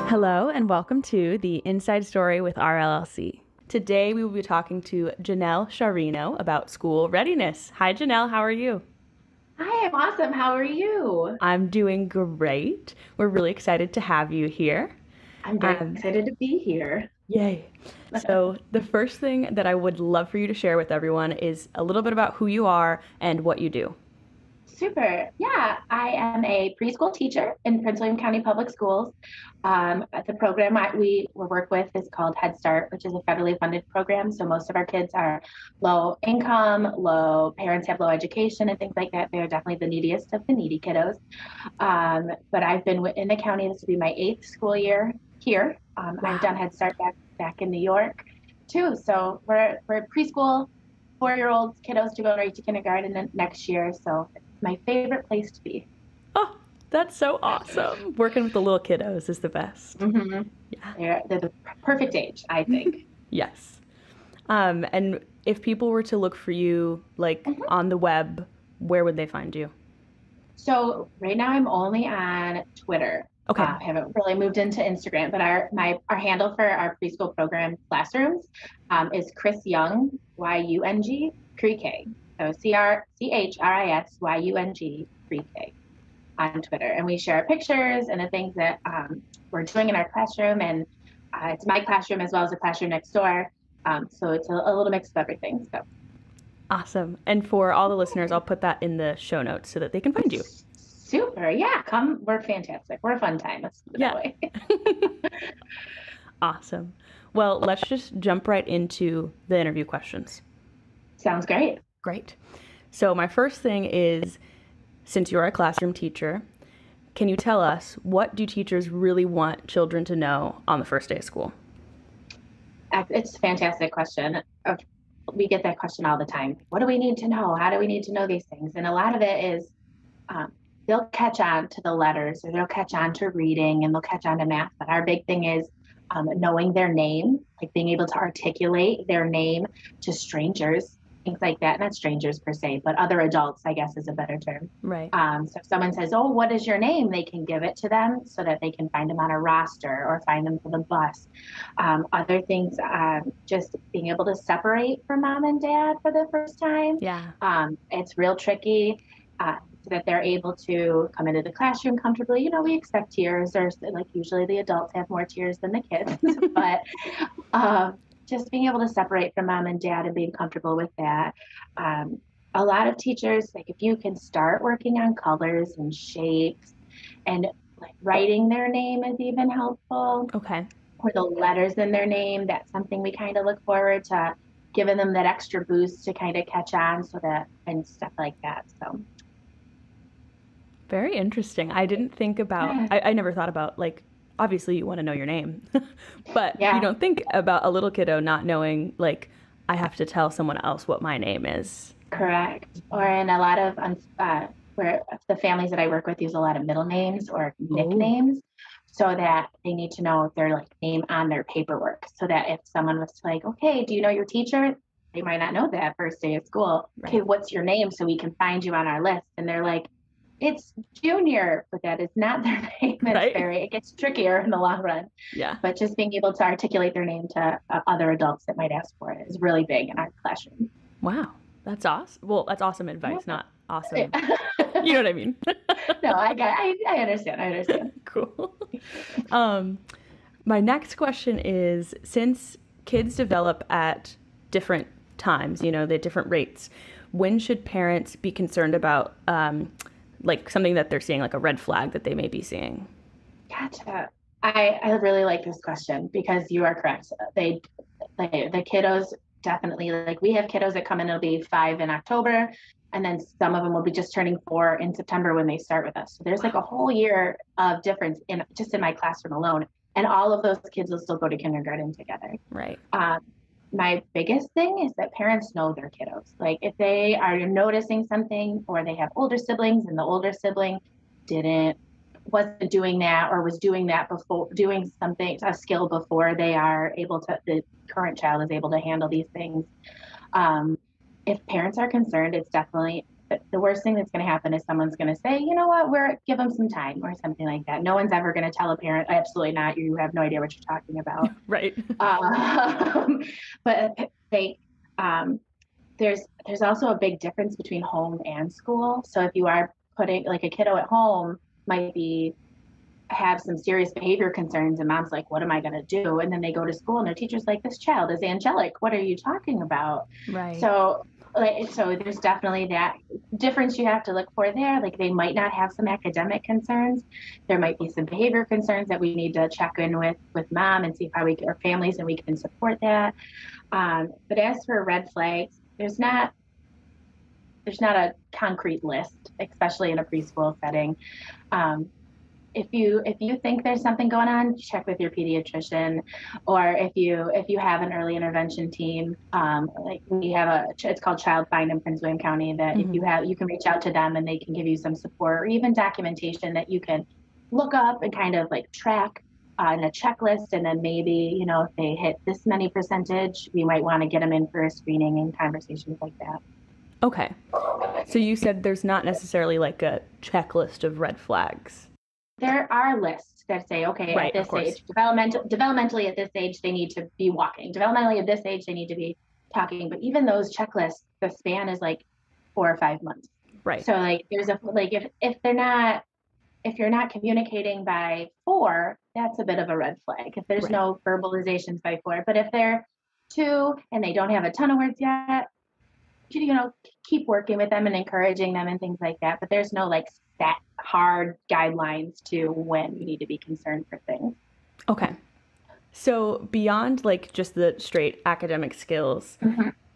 Hello and welcome to the Inside Story with RLLC. Today we will be talking to Janelle Sciarrino about school readiness. Hi Janelle, how are you? Hi, I'm awesome. How are you? I'm doing great. We're really excited to have you here. I'm very Um, excited to be here. Yay. So the first thing that I would love for you to share with everyone is a little bit about who you are and what you do. Super. Yeah, I am a preschool teacher in Prince William County Public Schools. The program we work with is called Head Start, which is a federally funded program. So most of our kids are low income, parents have low education and things like that. They're definitely the neediest of the needy kiddos. But I've been in the county. This will be my 8th school year here. I've done Wow. Head Start back in New York too. So we're preschool, 4-year-olds, kiddos to go right to kindergarten next year. So it's my favorite place to be. Oh, that's so awesome. Working with the little kiddos is the best. Mm-hmm. Yeah. They're the perfect age, I think. Yes. And if people were to look for you, like Mhm. on the web, where would they find you? So right now I'm only on Twitter. Okay. I haven't really moved into Instagram, but our handle for our preschool program classrooms is Chris Young, Young, pre-K. So CHRISYUNG pre-K on Twitter. And we share pictures and the things that we're doing in our classroom. And it's my classroom as well as the classroom next door. So it's a little mix of everything. So Awesome. And for all the listeners, I'll put that in the show notes so that they can find you. super. Yeah, come. We're fantastic. We're a fun time. Let's put it that Yeah. way. Awesome. Well, let's just jump right into the interview questions. Sounds great. Great. So my first thing is, since you're a classroom teacher, can you tell us, what do teachers really want children to know on the first day of school? It's a fantastic question. We get that question all the time. What do we need to know? How do we need to know these things? And a lot of it is um, they'll catch on to the letters, or they'll catch on to reading, and they'll catch on to math. But our big thing is knowing their name, like being able to articulate their name to strangers, things like that. Not strangers per se, but other adults, I guess is a better term. Right. So if someone says, "Oh, what is your name?" they can give it to them so that they can find them on a roster or find them for the bus. Other things, just being able to separate from mom and dad for the first time. Yeah. It's real tricky. So that they're able to come into the classroom comfortably. You know, we expect tears, or like usually the adults have more tears than the kids, but just being able to separate from mom and dad and being comfortable with that. A lot of teachers, like if you can start working on colors and shapes and like writing their name is even helpful, Okay. or the letters in their name, that's something we kind of look forward to giving them that extra boost to kind of catch on and stuff like that. So Very interesting. I didn't think about, yeah. I never thought about, like, obviously you want to know your name, but you Yeah. don't think about a little kiddo not knowing, like, I have to tell someone else what my name is. Correct. Or in a lot of where the families that I work with use a lot of middle names or Oh, nicknames, so that they need to know their like name on their paperwork. So that if someone was like, "Okay, do you know your teacher?" They might not know that first day of school. Okay, right. what's your name so we can find you on our list? And they're like, "It's Junior," but that is not their name. Right? It gets trickier in the long run. Yeah. But just being able to articulate their name to other adults that might ask for it is really big in our classroom. Wow. That's awesome. Well, that's awesome advice, not Yeah. awesome. You know what I mean? No, I understand. I understand. Cool. Um, my next question is, since kids develop at different times, you know, they're different rates, when should parents be concerned about, like something that they're seeing, like a red flag that they may be seeing? Gotcha. I really like this question because you are correct. The kiddos definitely, like we have kiddos that come in, it'll be 5 in October, and then some of them will be just turning 4 in September when they start with us. So there's like a whole year of difference in my classroom alone. And all of those kids will still go to kindergarten together. Right. Um, my biggest thing is that parents know their kiddos. Like if they are noticing something, or they have older siblings and the older sibling didn't wasn't doing that, or was doing that before, doing something, a skill before the current child is able to handle these things. Um, if parents are concerned, it's definitely the worst thing that's going to happen is someone's going to say, you know what, give them some time or something like that. No one's ever going to tell a parent, absolutely not. You have no idea what you're talking about. Right. But they, there's also a big difference between home and school. So if you are putting like a kiddo at home might have some serious behavior concerns and mom's like, what am I going to do? And then they go to school and their teacher's like, this child is angelic. What are you talking about? Right. So there's definitely that difference you have to look for there. Like they might not have some academic concerns. There might be some behavior concerns that we need to check in with mom and see how our families and we can support that. But as for red flags, there's not a concrete list, especially in a preschool setting. If you think there's something going on, check with your pediatrician, or if you have an early intervention team, like we have it's called Child Find in Prince William County. That if you can reach out to them and they can give you some support or even documentation that you can look up and kind of like track on a checklist, and then maybe if they hit this many percentage, we might want to get them in for a screening and conversations like that. Okay, so you said there's not necessarily like a checklist of red flags. There are lists that say, okay, right, at this age, developmentally at this age, they need to be walking. Developmentally at this age, they need to be talking. But even those checklists, the span is like 4 or 5 months. Right. So like there's if you're not communicating by 4, that's a bit of a red flag. If there's no verbalizations by 4, but if they're 2 and they don't have a ton of words yet, keep working with them and encouraging them and things like that. But there's no like set hard guidelines to when you need to be concerned for things. Okay. So beyond like just the straight academic skills,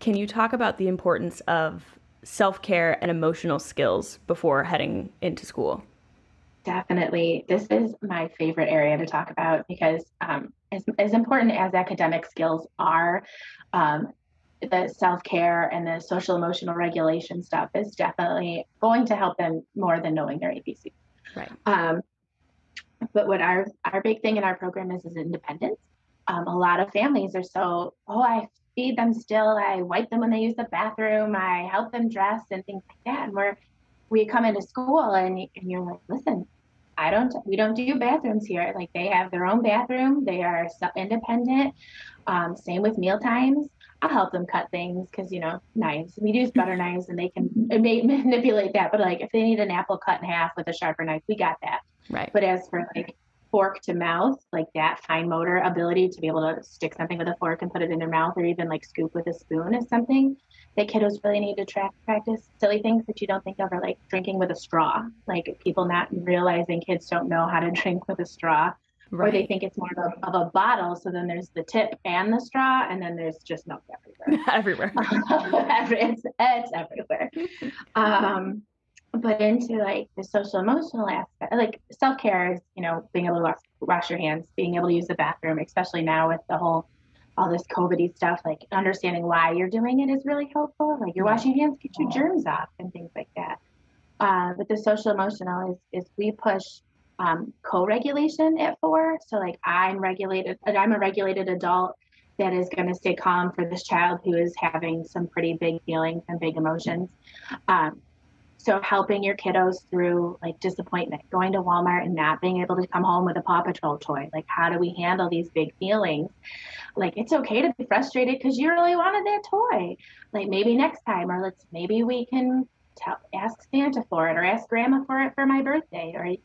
can you talk about the importance of self-care and emotional skills before heading into school? Definitely. This is my favorite area to talk about because as important as academic skills are, the self-care and the social emotional regulation stuff is definitely going to help them more than knowing their ABC. Right. But what our big thing in our program is independence. A lot of families are I feed them still, I wipe them when they use the bathroom, I help them dress and things like that. And we come into school and you're like, listen, we don't do bathrooms here. Like they have their own bathroom. They are independent. Same with meal times. I'll help them cut things because, knives. We use butter knives and they can manipulate that. But like if they need an apple cut in half with a sharper knife, we got that. Right. But as for like fork to mouth, like that fine motor ability to be able to stick something with a fork and put it in their mouth or even like scoop with a spoon is something that kiddos really need to practice. Silly things that you don't think of are like drinking with a straw. Like people not realizing kids don't know how to drink with a straw. Right. Or they think it's more of a bottle. So then there's the tip and the straw, and then there's just milk everywhere. It's everywhere. But into like the social emotional aspect, like self-care is, being able to wash your hands, being able to use the bathroom, especially now with all this COVID-y stuff, like understanding why you're doing it is really helpful. Like you're washing your hands, get your germs off and things like that. But the social emotional is we push co-regulation at 4. So like I'm a regulated adult that is going to stay calm for this child who is having some pretty big feelings and big emotions. So helping your kiddos through like disappointment, going to Walmart and not being able to come home with a Paw Patrol toy. Like, how do we handle these big feelings? Like, it's okay to be frustrated because you really wanted that toy. Like maybe next time, or maybe we can ask Santa for it or ask Grandma for it for my birthday, or,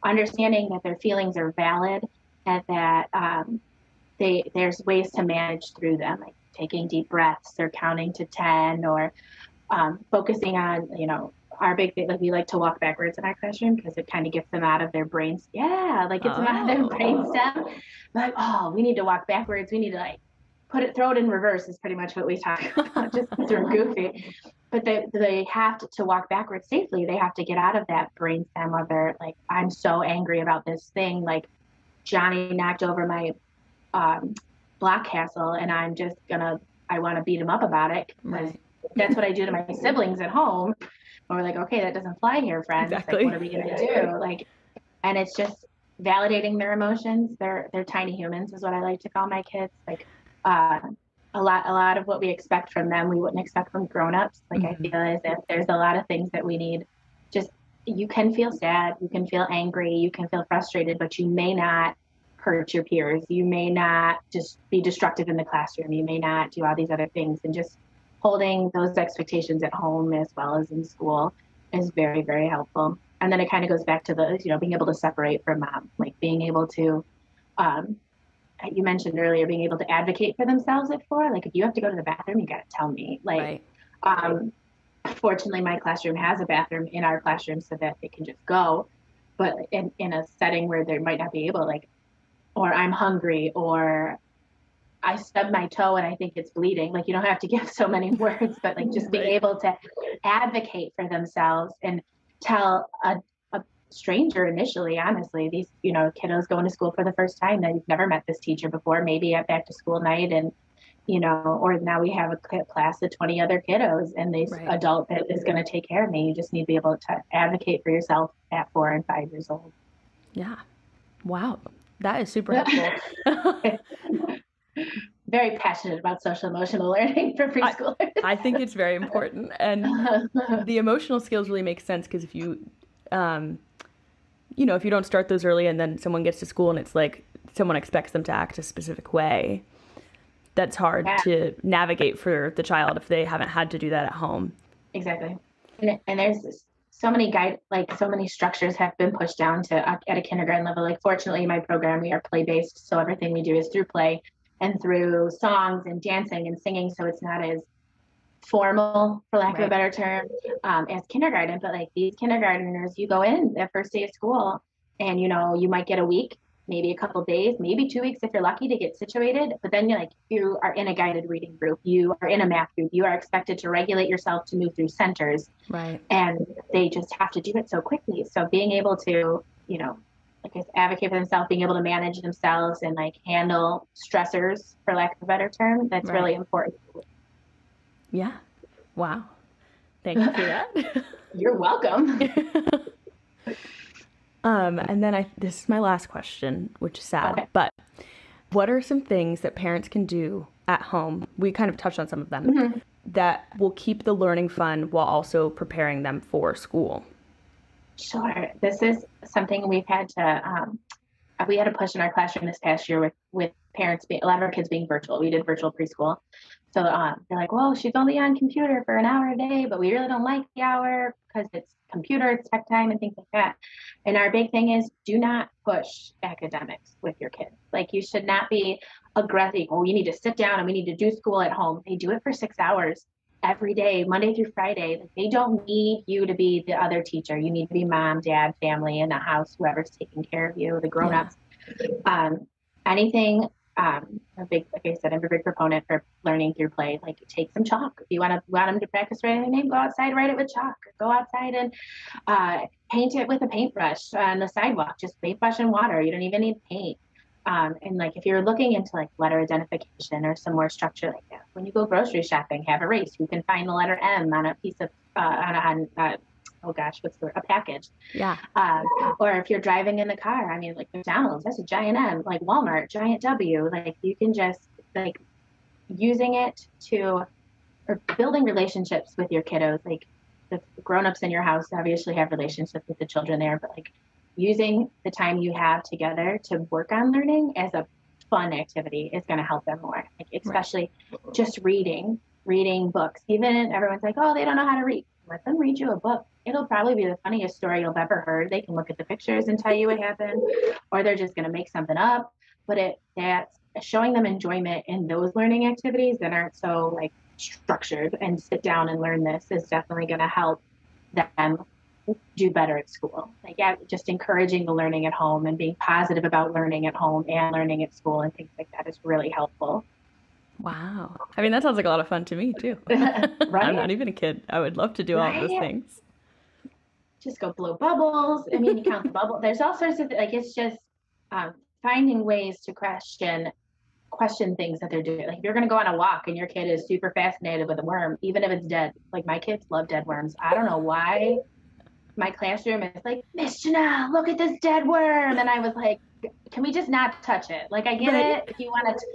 understanding that their feelings are valid and that there's ways to manage through them, like taking deep breaths or counting to 10 or focusing on, our big thing, like we like to walk backwards in our classroom because it kind of gets them out of their brains. Yeah, like gets them out of their brainstem. Like, we need to walk backwards. We need to like throw it in reverse is pretty much what we talk about, just because we're goofy. But they have to walk backwards safely. They have to get out of that brainstem of their like, I'm so angry about this thing. Like Johnny knocked over my block castle, and I want to beat him up about it. Right. That's what I do to my siblings at home. And we're like, okay, that doesn't fly here, friends. Exactly. Like, what are we gonna do? Like, and it's just validating their emotions. They're tiny humans, is what I like to call my kids. Like, a lot of what we expect from them, we wouldn't expect from grown-ups. Like I Hmm. feel as if there's a lot of things that we need. Just you can feel sad, you can feel angry, you can feel frustrated, but you may not hurt your peers. You may not just be destructive in the classroom. You may not do all these other things. And just holding those expectations at home as well as in school is very, very helpful. And then it kind of goes back to the, being able to separate from mom, like being able to, um, you mentioned earlier, being able to advocate for themselves at 4. Like if you have to go to the bathroom, you got to tell me. Like, Right. um, fortunately, my classroom has a bathroom in our classroom so that they can just go. But in a setting where they might not be able, like, or I'm hungry, or I stubbed my toe and I think it's bleeding. Like you don't have to give so many words, but like just being Right. able to advocate for themselves and tell a stranger initially, honestly, these, kiddos going to school for the first time that you've never met this teacher before, maybe at back to school night. And, or now we have a class of 20 other kiddos and this Right. adult that is going to take care of me. You just need to be able to advocate for yourself at 4 and 5 years old. Yeah. Wow. That is super helpful. Very passionate about social emotional learning for I, preschoolers. I think it's very important. And the emotional skills really make sense because if um, if you don't start those early and then someone gets to school and it's like someone expects them to act a specific way, that's hard Yeah, to navigate for the child if they haven't had to do that at home. exactly. And there's so many so many structures have been pushed down to at a kindergarten level. Like fortunately, in my program, we are play based. So everything we do is through play and through songs and dancing and singing. So it's not as formal, for lack of a Right. better term, as kindergarten. But like these kindergartners, you go in their first day of school and, you might get a week, maybe a couple days, maybe 2 weeks if you're lucky to get situated. But then you are in a guided reading group. You are in a math group. You are expected to regulate yourself to move through centers Right. and they just have to do it so quickly. So being able to, like I said, advocate for themselves, being able to manage themselves and like handle stressors, for lack of a better term, that's Right. really important. Yeah. Wow. Thank you for that. You're welcome. And then this is my last question, which is sad, Okay. but what are some things that parents can do at home? We kind of touched on some of them Mm-hmm. that will keep the learning fun while also preparing them for school. Sure. This is something we had to push in our classroom this past year with parents being, a lot of our kids being virtual. We did virtual preschool. So they're like, well, she's only on computer for an hour a day, but we really don't like the hour because it's computer, it's tech time and things like that. And our big thing is do not push academics with your kids. Like you should not be aggressive. Oh, you need to sit down and we need to do school at home. They do it for 6 hours every day, Monday through Friday. Like they don't need you to be the other teacher. You need to be mom, dad, family in the house, whoever's taking care of you, the Yeah. grown-ups. Um, anything, like I said, I'm a big proponent for learning through play. Like take some chalk. If you want them to practice writing their name, go outside, write it with chalk. Or go outside and paint it with a paintbrush on the sidewalk. Just paintbrush and water. You don't even need paint. And like if you're looking into like letter identification or some more structure like that, when you go grocery shopping, have a race. You can find the letter M on a piece of oh gosh, what's the word? A package. Yeah. Or if you're driving in the car, I mean, like McDonald's, that's a giant M. Like Walmart, giant W. Like you can just like using it to or building relationships with your kiddos. Like the grown-ups in your house obviously have relationships with the children there, but like using the time you have together to work on learning as a fun activity is going to help them more. Like Right. especially just reading books. Even everyone's like, oh, they don't know how to read. Let them read you a book. It'll probably be the funniest story you've ever heard. They can look at the pictures and tell you what happened, or they're just going to make something up. But that's showing them enjoyment in those learning activities that aren't so like structured and sit down and learn this is definitely going to help them do better at school. Like, yeah, just encouraging the learning at home and being positive about learning at home and learning at school and things like that is really helpful. Wow. I mean, that sounds like a lot of fun to me too. I'm Right? not even a kid. I would love to do all of those Right? things. Just go blow bubbles. I mean, you count the bubble. There's all sorts of like it's just um, finding ways to question things that they're doing. Like if you're going to go on a walk and your kid is super fascinated with a worm, even if it's dead. Like my kids love dead worms. I don't know why my classroom is like, Miss Janelle, look at this dead worm. And I was like, can we just not touch it? Like I get Right. it if you want to.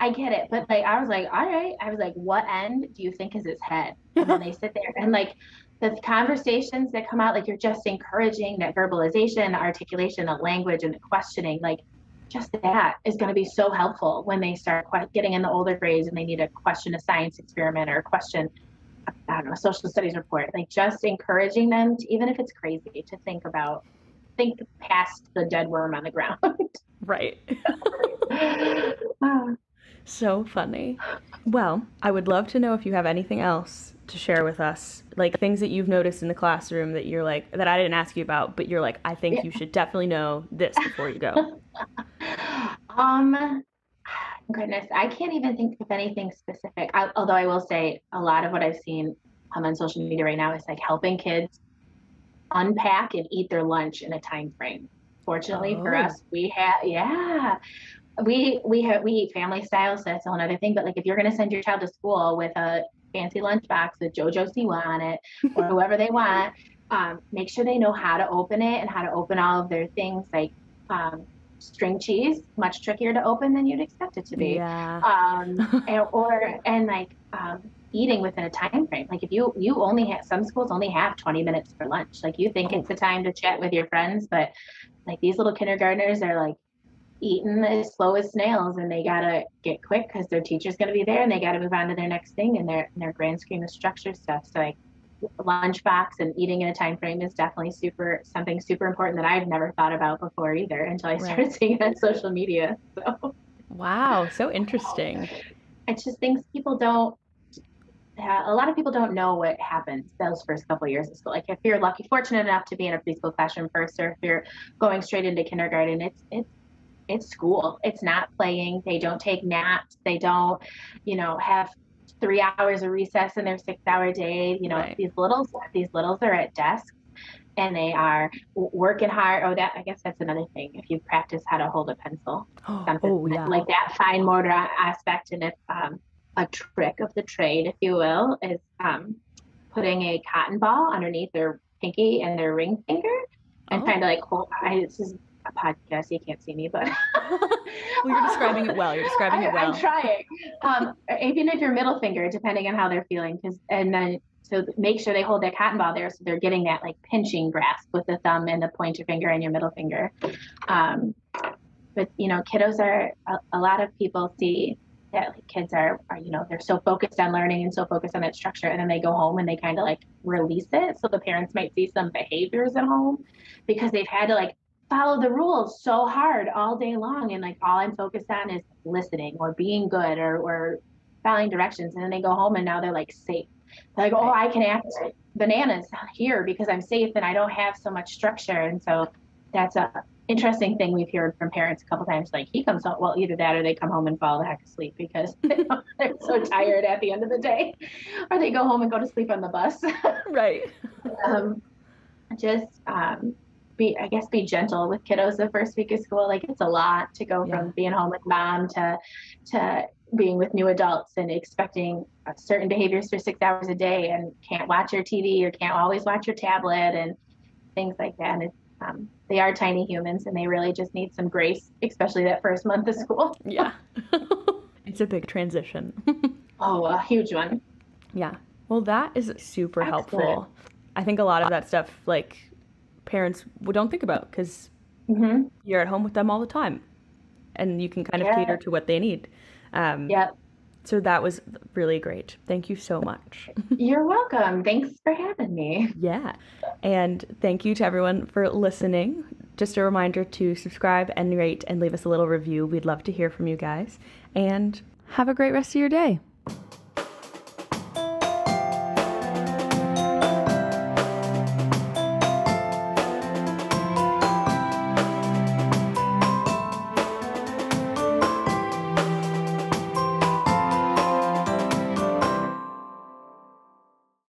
I get it. But like, I was like, all right. I was like, what end do you think is his head? And then they sit there and like the conversations that come out, like you're just encouraging that verbalization, the articulation, the language, and the questioning, like just that is going to be so helpful when they start getting in the older grades and they need to question a science experiment or question, I don't know, a social studies report. Like just encouraging them to, even if it's crazy, to think past the dead worm on the ground. Right. So funny. Well, I would love to know if you have anything else to share with us, like things that you've noticed in the classroom that you're like, that I didn't ask you about, but you're like, I think you should definitely know this before you go. um, Goodness, I can't even think of anything specific. Although I will say a lot of what I've seen on social media right now is like helping kids unpack and eat their lunch in a time frame. Fortunately for Oh, us, we have, yeah, we eat family style, so that's another thing. But like if you're going to send your child to school with a fancy lunchbox with JoJo Siwa on it or whoever they want, make sure they know how to open it and how to open all of their things. Like string cheese, much trickier to open than you'd expect it to be. yeah. And like eating within a time frame. Like if you only have, some schools only have 20 minutes for lunch. Like you think Oh, it's a time to chat with your friends, but like these little kindergartners are like eating as slow as snails and they gotta get quick because their teacher's gonna be there and they gotta move on to their next thing and their grand scheme of structure stuff. So like lunchbox and eating in a time frame is definitely something super important that I've never thought about before either until I right. started seeing it on social media. So Wow, so interesting. it's just things people don't, a lot of people don't know what happens those first couple of years of school. Like if you're lucky, fortunate enough to be in a preschool classroom first, or if you're going straight into kindergarten, it's school. It's not playing. They don't take naps. They don't, have 3 hours of recess in their 6 hour day. Right. These littles are at desks and they are working hard. Oh, I guess that's another thing. If you practice how to hold a pencil, something Oh, yeah. like that fine motor aspect. And if a trick of the trade, if you will, is putting a cotton ball underneath their pinky and their ring finger and Oh. kind of like hold. This is a podcast, you can't see me, but Well, you're describing it well. You're describing it I'm well. trying. Even if your middle finger, depending on how they're feeling, and then so make sure they hold that cotton ball there, so they're getting that like pinching grasp with the thumb and the pointer finger and your middle finger. Um, but kiddos are a lot of people see that like, kids are they're so focused on learning and so focused on that structure, and then they go home and they kind of like release it. So the parents might see some behaviors at home because they've had to like follow the rules so hard all day long, and like all I'm focused on is listening or being good or following directions, and then they go home and now they're like safe. They're like, oh, Right. I can act bananas here because I'm safe and I don't have so much structure. And so that's a interesting thing we've heard from parents a couple times. Like he comes home, well, either that or they come home and fall the heck asleep because they're so tired at the end of the day, or they go home and go to sleep on the bus. Right. um, just be gentle with kiddos the first week of school. Like it's a lot to go Yeah. from being home with mom to being with new adults and expecting certain behaviors for 6 hours a day and can't watch your TV or can't always watch your tablet and things like that. And they are tiny humans and they really just need some grace, especially that first month of school. Yeah. It's a big transition. Oh, a huge one. Yeah. Well, that is super Excellent. helpful. I think a lot of that stuff, like, parents don't think about because Mm-hmm. you're at home with them all the time and you can kind of Yeah. cater to what they need. Um, Yeah. so that was really great. Thank you so much. You're welcome. Thanks for having me. Yeah. And thank you to everyone for listening. Just a reminder to subscribe and rate and leave us a little review. We'd love to hear from you guys. And have a great rest of your day.